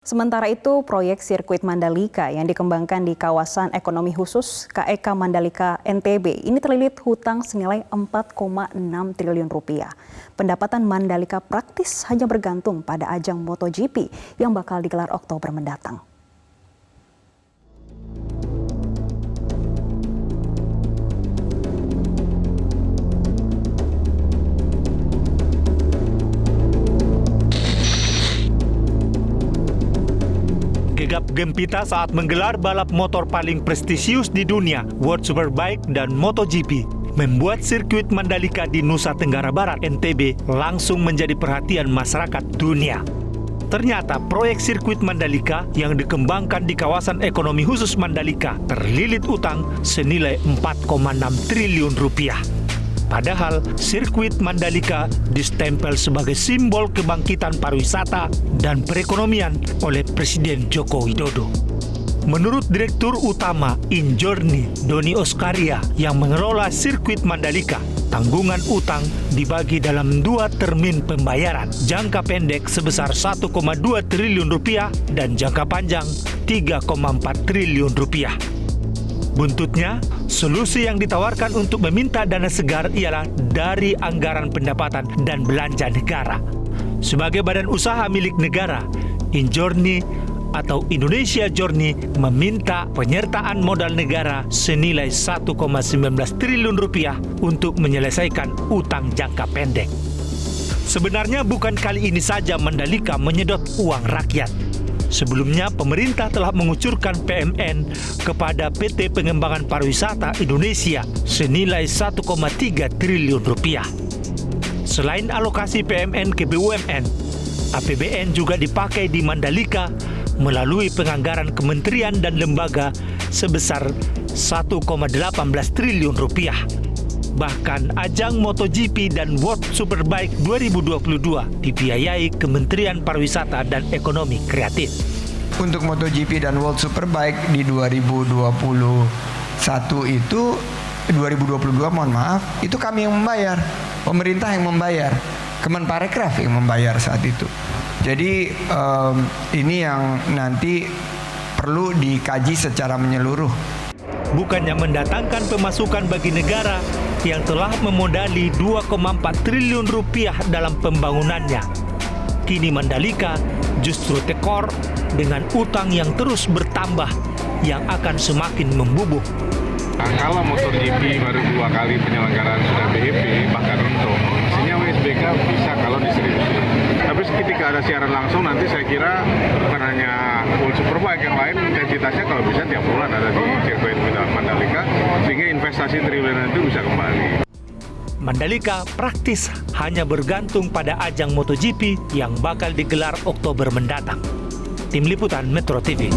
Sementara itu, proyek sirkuit Mandalika yang dikembangkan di kawasan ekonomi khusus KEK Mandalika NTB ini terlilit hutang senilai 4,6 triliun rupiah. Pendapatan Mandalika praktis hanya bergantung pada ajang MotoGP yang bakal digelar Oktober mendatang. Gegap gempita saat menggelar balap motor paling prestisius di dunia, World Superbike dan MotoGP, membuat sirkuit Mandalika di Nusa Tenggara Barat, NTB, langsung menjadi perhatian masyarakat dunia. Ternyata proyek sirkuit Mandalika yang dikembangkan di kawasan ekonomi khusus Mandalika terlilit utang senilai 4,6 triliun rupiah. Padahal sirkuit Mandalika distempel sebagai simbol kebangkitan pariwisata dan perekonomian oleh Presiden Joko Widodo. Menurut Direktur Utama Injorni Doni Oskaria yang mengelola sirkuit Mandalika, tanggungan utang dibagi dalam 2 termin pembayaran, jangka pendek sebesar 1,2 triliun rupiah dan jangka panjang 3,4 triliun rupiah. Buntutnya, solusi yang ditawarkan untuk meminta dana segar ialah dari anggaran pendapatan dan belanja negara. Sebagai badan usaha milik negara, Injorni atau Indonesia Journey meminta penyertaan modal negara senilai 1,19 triliun rupiah untuk menyelesaikan utang jangka pendek. Sebenarnya bukan kali ini saja Mandalika menyedot uang rakyat. Sebelumnya, pemerintah telah mengucurkan PMN kepada PT Pengembangan Pariwisata Indonesia senilai 1,3 triliun rupiah. Selain alokasi PMN ke BUMN, APBN juga dipakai di Mandalika melalui penganggaran kementerian dan lembaga sebesar 1,18 triliun rupiah. Bahkan ajang MotoGP dan World Superbike 2022 dibiayai Kementerian Pariwisata dan Ekonomi Kreatif. Untuk MotoGP dan World Superbike di 2022 mohon maaf, itu kami yang membayar, pemerintah yang membayar, Kemenparekraf yang membayar saat itu. Jadi ini yang nanti perlu dikaji secara menyeluruh. Bukannya mendatangkan pemasukan bagi negara yang telah memodali 2,4 triliun rupiah dalam pembangunannya. Kini Mandalika justru tekor dengan utang yang terus bertambah yang akan semakin membubuh. Kalau MotoGP baru 2 kali penyelenggaraan sudah BEP, bahkan untung, mestinya WSBK bisa kalau distribusi. Tapi ketika ada siaran langsung, nanti saya kira bukan hanya World Superbike, yang lain intensitasnya kalau bisa tiap bulan ada di sirkuit Mandalika, sehingga investasi triliunan itu bisa kembali. Mandalika praktis hanya bergantung pada ajang MotoGP yang bakal digelar Oktober mendatang. Tim Liputan Metro TV.